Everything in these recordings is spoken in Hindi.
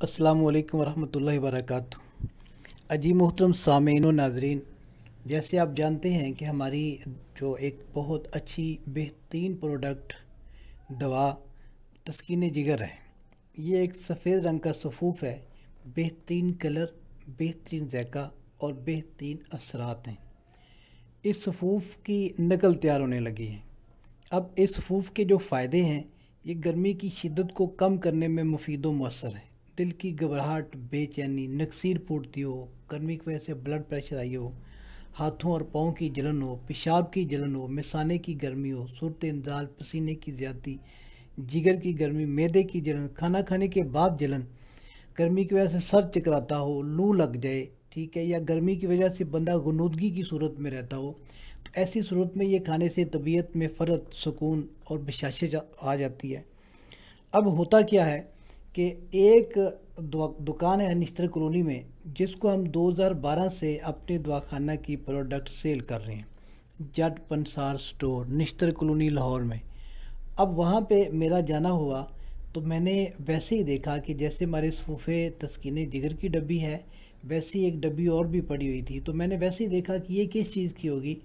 अस्सलामु अलैकुम वरहमतुल्लाहि वबरकातुहू। अजी मोहतरम सामीन व नाज़रीन, जैसे आप जानते हैं कि हमारी जो एक बहुत अच्छी बेहतरीन प्रोडक्ट दवा तस्कीन जिगर है। ये एक सफ़ेद रंग का सफ़ूफ़ है। बेहतरीन कलर, बेहतरीन ज़ायका और बेहतरीन असरात हैं। इस सफ़ूफ़ की नकल तैयार होने लगी है। अब इस सफ़ूफ़ के जो फ़ायदे हैं, ये गर्मी की शिद्दत को कम करने में मुफीद व मौसर है। दिल की घबराहट, बेचैनी, नक्सीर फूटती हो, गर्मी की वजह से ब्लड प्रेशर आई हो, हाथों और पाँव की जलन हो, पेशाब की जलन हो, मिसाने की गर्मी हो, सूरत इंजाल, पसीने की ज़्यादती, जिगर की गर्मी, मैदे की जलन, खाना खाने के बाद जलन, गर्मी की वजह से सर चकराता हो, लू लग जाए, ठीक है, या गर्मी की वजह से बंदा गुनूदगी की सूरत में रहता हो, तो ऐसी सूरत में ये खाने से तबीयत में फ़र्क, सुकून और बशाशत आ जाती है। अब होता क्या है कि एक दुकान है निश्तर कॉलोनी में, जिसको हम 2012 से अपने दवाखाना की प्रोडक्ट सेल कर रहे हैं। जट पंसार स्टोर, निश्तर कॉलोनी, लाहौर में। अब वहाँ पे मेरा जाना हुआ तो मैंने वैसे ही देखा कि जैसे हमारे सूफे तस्कीन जिगर की डब्बी है, वैसी एक डब्बी और भी पड़ी हुई थी। तो मैंने वैसे ही देखा कि ये किस चीज़ की होगी।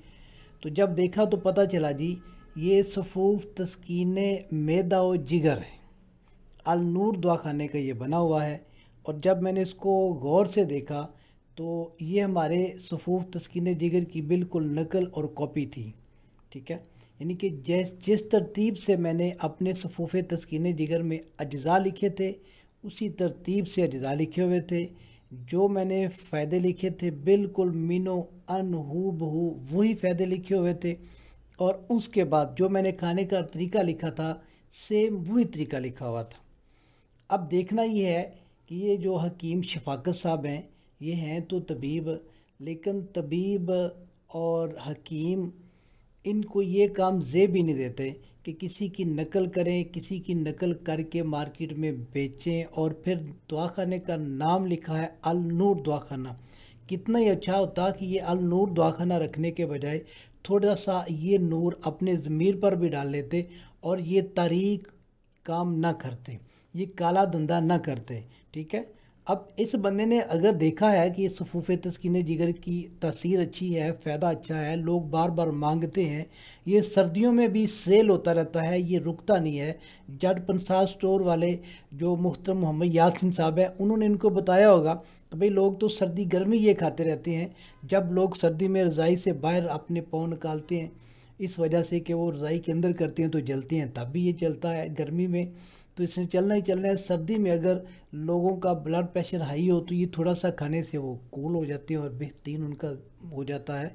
तो जब देखा तो पता चला जी, ये सफ़ूफ़ तस्कीन मैदा व जिगर है। अल नूर दवाखाने का ये बना हुआ है। और जब मैंने इसको गौर से देखा तो ये हमारे सफ़ूफ़ तस्कीन जिगर की बिल्कुल नकल और कॉपी थी, ठीक है। यानी कि जिस तरतीब से मैंने अपने सफ़ूफ़ तस्कीन जिगर में अज्ज़ा लिखे थे, उसी तरतीब से अज्ज़ा लिखे हुए थे। जो मैंने फ़ायदे लिखे थे बिल्कुल मीनो अन हू बहू वही फ़ायदे लिखे हुए थे। और उसके बाद जो मैंने खाने का तरीका लिखा था, सेम वही तरीका लिखा हुआ था। अब देखना ये है कि ये जो हकीम शफ़ाकत साहब हैं, ये हैं तो तबीब, लेकिन तबीब और हकीम इनको ये काम ज़ेब ही नहीं देते कि किसी की नकल करें, किसी की नकल करके मार्केट में बेचें। और फिर दवाखाने का नाम लिखा है अल नूर दवाखाना। कितना ही अच्छा होता कि ये अल नूर दवाखाना रखने के बजाय थोड़ा सा ये नूर अपने ज़मीर पर भी डाल लेते और ये तारीख काम ना करते, ये काला धंधा ना करते, ठीक है। अब इस बंदे ने अगर देखा है कि ये सफ़ूफ़ तस्कीन जिगर की तासीर अच्छी है, फ़ायदा अच्छा है, लोग बार बार मांगते हैं, ये सर्दियों में भी सेल होता रहता है, ये रुकता नहीं है। जट पंसार स्टोर वाले जो मुहतरम मोहम्मद यासिन साहब हैं, उन्होंने इनको बताया होगा कि भाई लोग तो सर्दी गर्मी ये खाते रहते हैं। जब लोग सर्दी में रज़ाई से बाहर अपने पाँव निकालते हैं, इस वजह से कि वो रज़ाई के अंदर करते हैं तो जलते हैं, तब भी ये चलता है। गर्मी में तो इसने चलना ही चलना है। सर्दी में अगर लोगों का ब्लड प्रेशर हाई हो तो ये थोड़ा सा खाने से वो कूल हो जाते हैं और बेहतरीन उनका हो जाता है।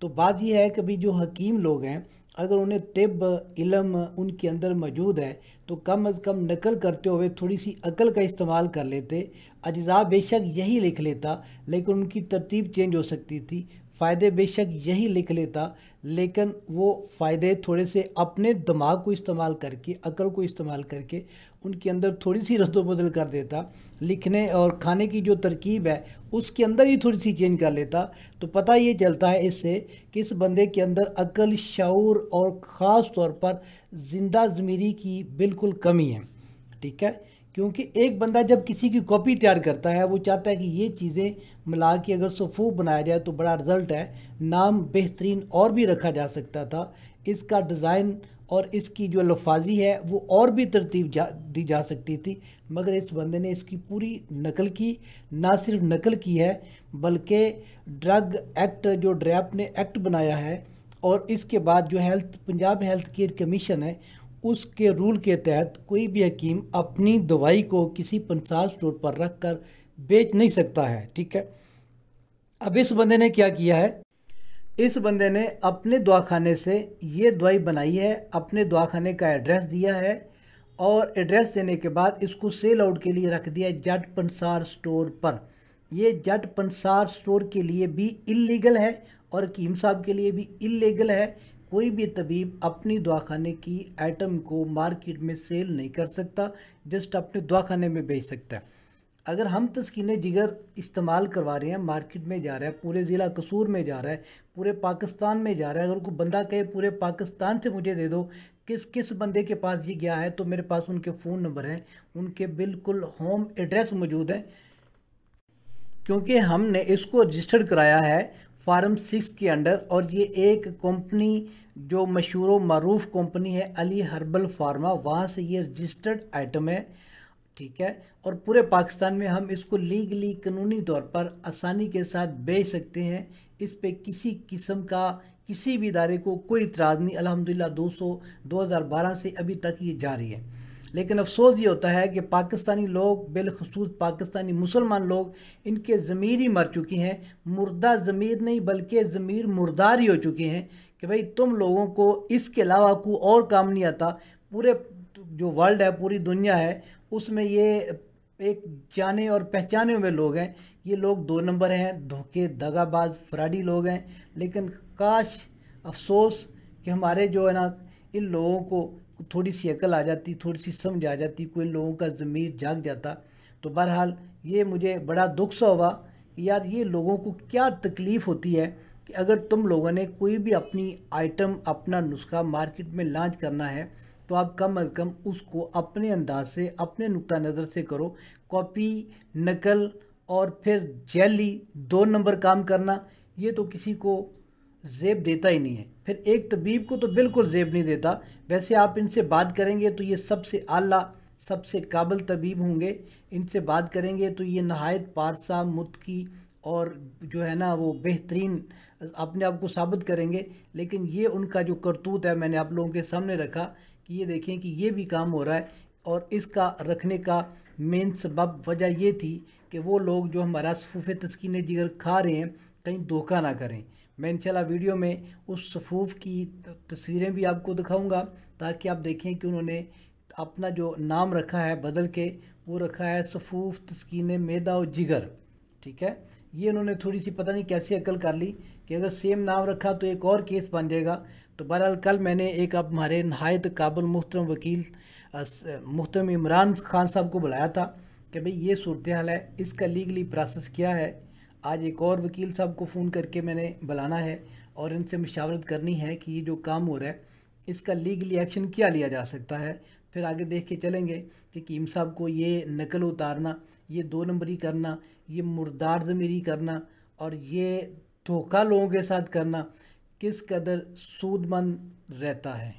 तो बात ये है कि भाई जो हकीम लोग हैं, अगर उन्हें तिब इल्म उनके अंदर मौजूद है तो कम अज़ कम नकल करते हुए थोड़ी सी अकल का इस्तेमाल कर लेते। अज्ज़ा बेशक यही लिख लेता, लेकिन उनकी तरतीब चेंज हो सकती थी। फ़ायदे बेशक यही लिख लेता, लेकिन वो फ़ायदे थोड़े से अपने दिमाग को इस्तेमाल करके, अकल को इस्तेमाल करके उनके अंदर थोड़ी सी रद्द-बदल कर देता। लिखने और खाने की जो तरकीब है उसके अंदर ही थोड़ी सी चेंज कर लेता। तो पता ये चलता है इससे कि इस बंदे के अंदर अकल, शऊर और ख़ास तौर पर ज़िंदा ज़मीरी की बिल्कुल कमी है, ठीक है। क्योंकि एक बंदा जब किसी की कॉपी तैयार करता है, वो चाहता है कि ये चीज़ें मिला के अगर सफ़ूफ़ बनाया जाए तो बड़ा रिज़ल्ट है। नाम बेहतरीन और भी रखा जा सकता था, इसका डिज़ाइन और इसकी जो लफाजी है वो और भी तरतीब दी जा सकती थी, मगर इस बंदे ने इसकी पूरी नकल की। ना सिर्फ नकल की है, बल्कि ड्रग एक्ट जो ड्रैप ने एक्ट बनाया है, और इसके बाद जो पंजाब हेल्थ केयर कमीशन है, उसके रूल के तहत कोई भी हकीम अपनी दवाई को किसी पंसार स्टोर पर रख कर बेच नहीं सकता है, ठीक है। अब इस बंदे ने क्या किया है, इस बंदे ने अपने दवाखाने से ये दवाई बनाई है, अपने दवाखाने का एड्रेस दिया है, और एड्रेस देने के बाद इसको सेल आउट के लिए रख दिया जट पंसार स्टोर पर। ये जट पंसार स्टोर के लिए भी इल्लीगल है और हकीम साहब के लिए भी इल्लीगल है। कोई भी तबीब अपनी दवाखाने की आइटम को मार्केट में सेल नहीं कर सकता, जस्ट अपने दवाखाने में बेच सकता है। अगर हम तस्कीन जिगर इस्तेमाल करवा रहे हैं, मार्केट में जा रहा है, पूरे ज़िला कसूर में जा रहा है, पूरे पाकिस्तान में जा रहा है, अगर कोई बंदा कहे पूरे पाकिस्तान से मुझे दे दो किस किस बंदे के पास ये गया है, तो मेरे पास उनके फ़ोन नंबर हैं, उनके बिल्कुल होम एड्रेस मौजूद है, क्योंकि हमने इसको रजिस्टर्ड कराया है फार्म 6 के अंडर। और ये एक कंपनी जो मशहूर व मरूफ कंपनी है अली हर्बल फार्मा, वहाँ से ये रजिस्टर्ड आइटम है, ठीक है। और पूरे पाकिस्तान में हम इसको लीगली कानूनी तौर पर आसानी के साथ बेच सकते हैं। इस पे किसी किस्म का किसी भी इदारे को कोई इतराज़ नहीं। अल्हम्दुलिल्लाह 2012 से अभी तक ये जारी है। लेकिन अफसोस ये होता है कि पाकिस्तानी लोग, बिलखसूस पाकिस्तानी मुसलमान लोग, इनके ज़मीर ही मर चुकी हैं। मुर्दा ज़मीर नहीं बल्कि ज़मीर मुर्दार ही हो चुके हैं कि भाई तुम लोगों को इसके अलावा कोई और काम नहीं आता। पूरे जो वर्ल्ड है, पूरी दुनिया है, उसमें ये एक जाने और पहचाने हुए लोग हैं। ये लोग 2 नंबर हैं, धोखे दगाबाज फ्राडी लोग हैं। लेकिन काश, अफसोस कि हमारे जो है ना, इन लोगों को थोड़ी सी अकल आ जाती, थोड़ी सी समझ आ जाती, कोई इन लोगों का ज़मीर जाग जाता। तो बहरहाल ये मुझे बड़ा दुख सा हुआ कि यार ये लोगों को क्या तकलीफ़ होती है कि अगर तुम लोगों ने कोई भी अपनी आइटम, अपना नुस्खा मार्केट में लॉन्च करना है तो आप कम अज़ कम उसको अपने अंदाज से, अपने नुक्ता नज़र से करो। कॉपी, नकल और फिर जैली 2 नंबर काम करना, ये तो किसी को ज़ेब देता ही नहीं है। फिर एक तबीब को तो बिल्कुल ज़ेब नहीं देता। वैसे आप इनसे बात करेंगे तो ये सबसे आला, सबसे काबिल तबीब होंगे। इनसे बात करेंगे तो ये नहायत पारसा, मुत्की और जो है ना वो बेहतरीन अपने आप को साबित करेंगे। लेकिन ये उनका जो करतूत है मैंने आप लोगों के सामने रखा कि ये देखें कि ये भी काम हो रहा है। और इसका रखने का मेन सबब वजह ये थी कि वो लोग जो हमारा सफ़ूफ़ तस्कीन जिगर खा रहे हैं कहीं धोखा ना करें। मैं इंशाल्लाह वीडियो में उस सफ़ूफ़ की तस्वीरें भी आपको दिखाऊंगा ताकि आप देखें कि उन्होंने अपना जो नाम रखा है बदल के, वो रखा है सफ़ूफ़ तस्कीन मैदा और जिगर, ठीक है। ये उन्होंने थोड़ी सी पता नहीं कैसी अकल कर ली कि अगर सेम नाम रखा तो एक और केस बन जाएगा। तो बहरहाल कल मैंने एक अब हमारे नहायत काबिल मुहतरम वकील मुहतरम इमरान खान साहब को बुलाया था कि भाई ये सूरत हाल है, इसका लीगली प्रोसेस क्या है। आज एक और वकील साहब को फ़ोन करके मैंने बुलाना है और इनसे मशावरत करनी है कि ये जो काम हो रहा है इसका लीगली एक्शन क्या लिया जा सकता है। फिर आगे देख के चलेंगे कि कीम साहब को ये नकल उतारना, ये 2 नंबरी करना, ये मुर्दार ज़मीरी करना और ये धोखा लोगों के साथ करना किस कदर सूदमंद रहता है।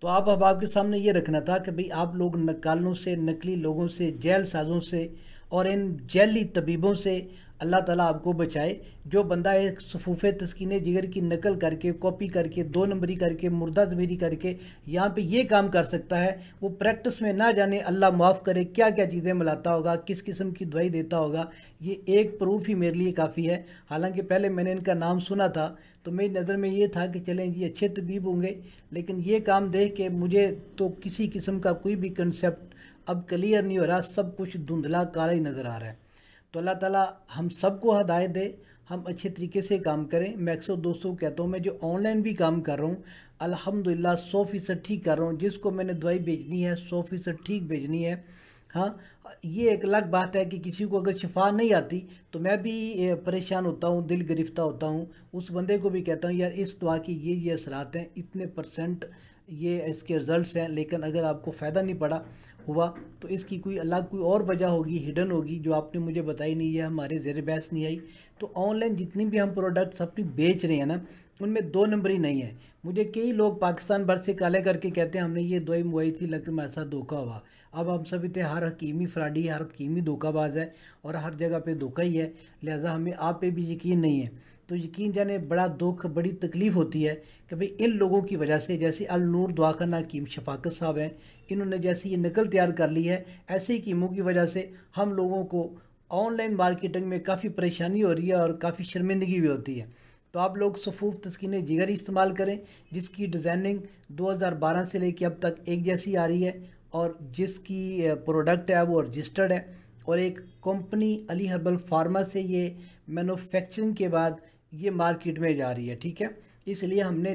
तो आप अब आपके सामने ये रखना था कि भाई आप लोग नकालों से, नकली लोगों से, जेल साजों से और इन जैली तबीबों से अल्लाह ताला आपको बचाए। जो बंदा एक सफ़ूफ़ तस्कीन जिगर की नकल करके, कॉपी करके, 2 नंबरी करके, मुर्दा ज़मीरी करके यहाँ पे ये काम कर सकता है, वो प्रैक्टिस में ना जाने अल्लाह माफ़ करे क्या क्या चीज़ें मिलाता होगा, किस किस्म की दवाई देता होगा। ये एक प्रूफ ही मेरे लिए काफ़ी है। हालांकि पहले मैंने इनका नाम सुना था तो मेरी नज़र में ये था कि चलें जी अच्छे तबीब होंगे, लेकिन ये काम देख के मुझे तो किसी किस्म का कोई भी कंसेप्ट अब क्लियर नहीं हो रहा। सब कुछ धुंधला काला ही नज़र आ रहा है। तो अल्लाह ताला हम सबको हदायत दे, हम अच्छे तरीके से काम करें। मैं अक्सर दोस्तों को कहता हूँ, मैं जो ऑनलाइन भी काम कर रहा हूँ अल्हम्दुलिल्लाह 100% ठीक कर रहा हूँ। जिसको मैंने दवाई भेजनी है 100% ठीक भेजनी है। हाँ, ये एक अलग बात है कि किसी को अगर शिफा नहीं आती तो मैं भी परेशान होता हूँ, दिल गिरफ्तार होता हूँ। उस बंदे को भी कहता हूँ यार इस दवा की ये असरात हैं, इतने % ये इसके रिज़ल्ट्स हैं, लेकिन अगर आपको फ़ायदा नहीं पड़ा हुआ तो इसकी कोई अलग कोई और वजह होगी, हिडन होगी, जो आपने मुझे बताई नहीं है, हमारे ज़ेर बहस नहीं आई। तो ऑनलाइन जितनी भी हम प्रोडक्ट्स अपनी बेच रहे हैं ना, उनमें 2 नंबरी नहीं है। मुझे कई लोग पाकिस्तान भर से काले करके कहते हैं हमने ये दवाई मंगवाई थी लेकिन हमारे साथ धोखा हुआ। अब हम सब इतने हर हकीमी फ्राडी, हर हकीमी धोखाबाज है और हर जगह पे धोखा ही है, लिहाजा हमें आप पे भी यकीन नहीं है। तो यकीन जाने बड़ा दुख, बड़ी तकलीफ़ होती है कि भाई इन लोगों की वजह से, जैसे अल नूर दवाखाना हकीम शफाकत साहब हैं, इन्होंने जैसे ये नकल तैयार कर ली है, ऐसे ही कीमों की वजह से हम लोगों को ऑनलाइन मार्केटिंग में काफ़ी परेशानी हो रही है और काफ़ी शर्मिंदगी भी होती है। तो आप लोग सफ़ूफ़ तस्कीन जिगर इस्तेमाल करें जिसकी डिज़ाइनिंग 2012 से लेकर अब तक एक जैसी आ रही है और जिसकी प्रोडक्ट है वो रजिस्टर्ड है और एक कंपनी अली हर्बल फार्मा से ये मैन्युफैक्चरिंग के बाद ये मार्केट में जा रही है, ठीक है। इसलिए हमने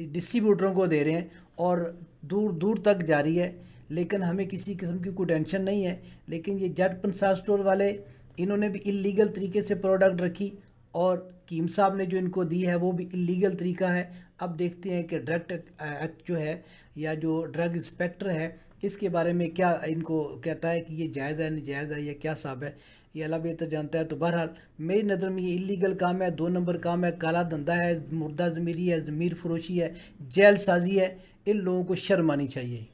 डिस्ट्रीब्यूटरों को दे रहे हैं और दूर दूर तक जा रही है, लेकिन हमें किसी किस्म की कोई टेंशन नहीं है। लेकिन ये जट पंसार स्टोर वाले, इन्होंने भी इलीगल तरीके से प्रोडक्ट रखी और हकीम साहब ने जो इनको दी है वो भी इलीगल तरीका है। अब देखते हैं कि ड्रग एक्ट जो है या जो ड्रग इंस्पेक्टर है इसके बारे में क्या इनको कहता है कि ये जायज़ है नाजायज़ है या क्या साहब है, ये अल्लाह बेहतर जानता है। तो बहरहाल मेरी नज़र में ये इलीगल काम है, 2 नंबर काम है, काला धंधा है, मुर्दा ज़मीरी है, ज़मीर फरोशी है, जेल साजी है। इन लोगों को शर्म आनी चाहिए।